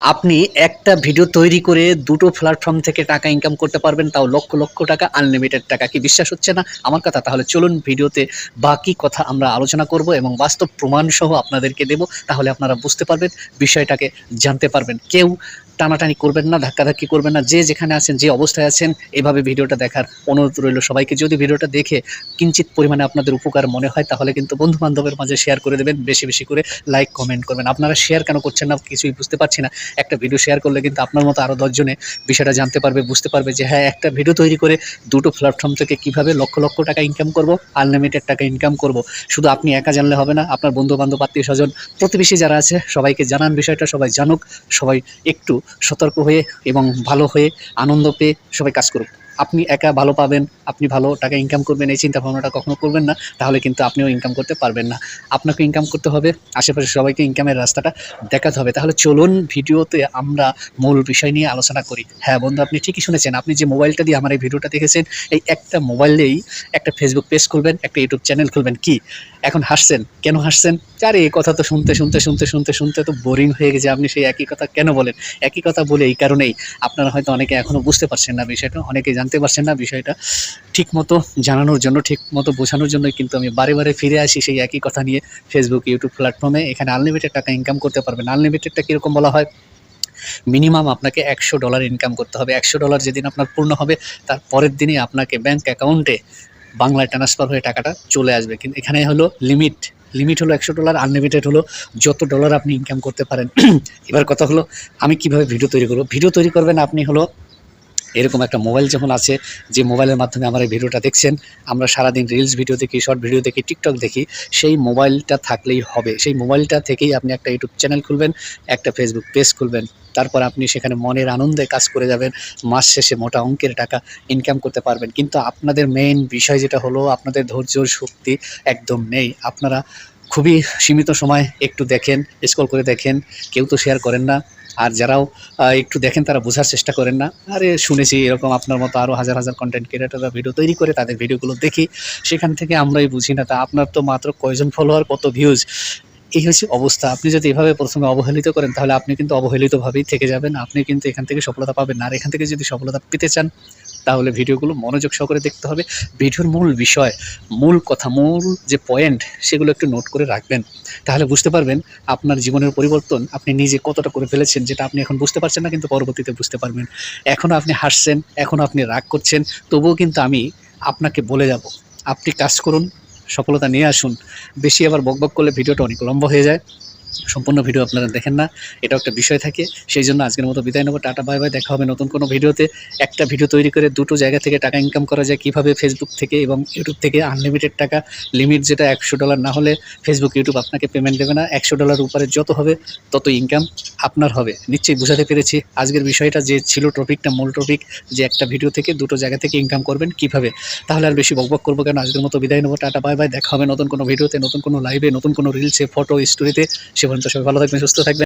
আপনি একটা ভিডিও তৈরি করে দুটো প্ল্যাটফর্ম থেকে টাকা ইনকাম করতে পারবেন, তাও লক্ষ, লক্ষ টাকা, আনলিমিটেড টাকা। কি বিশ্বাস হচ্ছে না আমার কথা? তাহলে চলুন ভিডিওতে বাকি কথা আমরা আলোচনা করব এবং বাস্তব প্রমাণসহ আপনাদেরকে দেব। তাহলে আপনারা বুঝতে পারবেন, বিষয়টাকে জানতে পারবেন। কেউ টানাটানি করবেন না, ধাক্কাধাক্কি করবেন না। যে যেখানে আছেন, যে অবস্থায় আছেন, এভাবে ভিডিওটা দেখার অনুরোধ রইল সবাইকে। যদি ভিডিওটা দেখে কিঞ্চিৎ পরিমাণে আপনাদের উপকার মনে হয়, তাহলে কিন্তু বন্ধু-বান্ধবের মাঝে শেয়ার করে দেবেন। বেশি, বেশি করে লাইক, কমেন্ট করবেন। আপনারা শেয়ার কেন করছেন না কিছুই বুঝতে পারছি না। একটা ভিডিও শেয়ার করলে কিন্তু আপনার মতো আরও ১০ জনে বিষয়টা জানতে পারবে, বুঝতে পারবে যে হ্যাঁ, একটা ভিডিও তৈরি করে দুটো প্ল্যাটফর্ম থেকে কিভাবে লক্ষ, লক্ষ টাকা ইনকাম করব, আনলিমিটেড টাকা ইনকাম করব। শুধু আপনি একা জানলে হবে না, আপনার বন্ধু-বান্ধব, আত্মীয়স্বজন, প্রতিবেশী যারা আছে সবাইকে জানান বিষয়টা, সবাই জানুক। সবাই একটু সতর্ক হয়ে এবং ভালো হয়ে, আনন্দ পেয়ে সবাই কাজ করুক। আপনি একা ভালো পাবেন, আপনি ভালো টাকা ইনকাম করবেন, এই চিন্তা ভাবনাটা কখনো করবেন না। তাহলে কিন্তু আপনিও ইনকাম করতে পারবেন না। আপনাকে ইনকাম করতে হবে, আশেপাশের সবাইকে ইনকামের রাস্তাটা দেখাতে হবে। তাহলে চলুন ভিডিওতে আমরা মূল বিষয় নিয়ে আলোচনা করি। হ্যাঁ বন্ধু, আপনি ঠিকই শুনেছেন। আপনি যে মোবাইলটা দিয়ে আমার এই ভিডিওটা দেখেছেন, এই একটা মোবাইলেই একটা ফেসবুক পেজ খুলবেন, একটা ইউটিউব চ্যানেল খুলবেন। কি এখন হাসছেন? কেন হাসছেন? আরে এই কথা তো শুনতে তো বোরিং হয়ে গেছে। আপনি সেই একই কথা কেন বলেন? একই কথা বলে এই কারণেই, আপনারা হয়তো অনেকে এখনো বুঝতে পারছেন না বিষয়টা, অনেকে জানতে পারছেন না বিষয়টা। ঠিকমতো জানানোর জন্য, ঠিকমতো বোঝানোর জন্যই কিন্তু আমি বারে, বারে ফিরে আসি সেই একই কথা নিয়ে। ফেসবুক, ইউটিউব প্ল্যাটফর্মে এখানে আনলিমিটেড টাকা ইনকাম করতে পারবেন। আনলিমিটেডটা কিরকম বলা হয়? মিনিমাম আপনাকে $১০০ ইনকাম করতে হবে। $১০০ যেদিন আপনার পূর্ণ হবে, তার পরের দিনই আপনাকে ব্যাংক অ্যাকাউন্টে বাংলায় ট্রান্সফার হয়ে টাকাটা চলে আসবে। কিন্তু এখানে হলো লিমিট। লিমিট হলো $১০০, আনলিমিটেড হলো যত ডলার আপনি ইনকাম করতে পারেন। এবার কথা হলো, আমি কিভাবে ভিডিও তৈরি করব? ভিডিও তৈরি করবেন আপনি হলো এরকম একটা মোবাইল যখন আছে, যে মোবাইলের মাধ্যমে আমার এই ভিডিওটা দেখছেন, আমরা সারাদিন রিলস ভিডিও দেখি, শর্ট ভিডিও দেখি, টিকটক দেখি, সেই মোবাইলটা থাকলেই হবে। সেই মোবাইলটা থেকেই আপনি একটা ইউটিউব চ্যানেল খুলবেন, একটা ফেসবুক পেজ খুলবেন। তারপর আপনি সেখানে মনের আনন্দে কাজ করে যাবেন। মাস শেষে মোটা অঙ্কের টাকা ইনকাম করতে পারবেন। কিন্তু আপনাদের মেইন বিষয় যেটা হলো, আপনাদের ধৈর্যর শক্তি একদম নেই। আপনারা খুবই সীমিত সময় একটু দেখেন, স্ক্রল করে দেখেন, কেউ তো শেয়ার করেন না। আর যারাও একটু দেখেন তারা বোঝার চেষ্টা করেন না। আরে শুনেছি এরকম আপনার মতো আরও হাজার, হাজার কনটেন্ট ক্রিয়েটররা ভিডিও তৈরি করে, তাদের ভিডিওগুলো দেখি। সেখান থেকে আমরাই বুঝি না, তা আপনার তো মাত্র কয়জন ফলোয়ার, কত ভিউজ। এই হচ্ছে অবস্থা। আপনি যদি এভাবে ১ম এ অবহেলিত করেন, তাহলে আপনি কিন্তু অবহেলিতভাবেই থেকে যাবেন। আপনি কিন্তু এখান থেকে সফলতা পাবেন না। আর এখান থেকে যদি সফলতা পেতে চান, তাহলে ভিডিওগুলো মনোযোগ সহকারে দেখতে হবে। ভিডিওর মূল বিষয়, মূল কথা, মূল যে পয়েন্ট, সেগুলো একটু নোট করে রাখবেন। তাহলে বুঝতে পারবেন আপনার জীবনের পরিবর্তন আপনি নিজে কতটা করে ফেলেছেন, যেটা আপনি এখন বুঝতে পারছেন না, কিন্তু পরবর্তীতে বুঝতে পারবেন। এখনও আপনি হাসছেন, এখনও আপনি রাগ করছেন, তবুও কিন্তু আমি আপনাকে বলে যাব, আপনি কাজ করুন, সফলতা নিয়ে আসুন। বেশি আবার বকবক করলে ভিডিওটা অনেক লম্বা হয়ে যায়। সম্পূর্ণ ভিডিও আপনারা দেখেন না, এটাও একটা বিষয় থাকে। সেই জন্য আজকের মতো বিদায় নেব। Tata, bye bye. দেখা হবে নতুন কোনো ভিডিওতে। একটা ভিডিও তৈরি করে দুটো জায়গা থেকে টাকা ইনকাম করা যায় কীভাবে, ফেসবুক থেকে এবং ইউটিউব থেকে আনলিমিটেড টাকা। লিমিট যেটা $১০০ না হলে ফেসবুক, ইউটিউব আপনাকে পেমেন্ট দেবে না। $১০০ উপরে যত হবে তত ইনকাম আপনার হবে। নিশ্চয়ই বুঝাতে পেরেছি। আজকের বিষয়টা যে ছিল টপিকটা, মূল টপিক, যে একটা ভিডিও থেকে দুটো জায়গা থেকে ইনকাম করবেন কীভাবে। তাহলে আর বেশি বকবক করবো কেন? আজকের মতো বিদায় নেব। Tata, bye bye. দেখা হবে নতুন কোনো ভিডিওতে, নতুন কোনো লাইভে, নতুন কোনো রিলসে, ফটো, স্টোরিতে। সে পর্যন্ত সবাই ভালো থাকবেন, সুস্থ থাকবেন।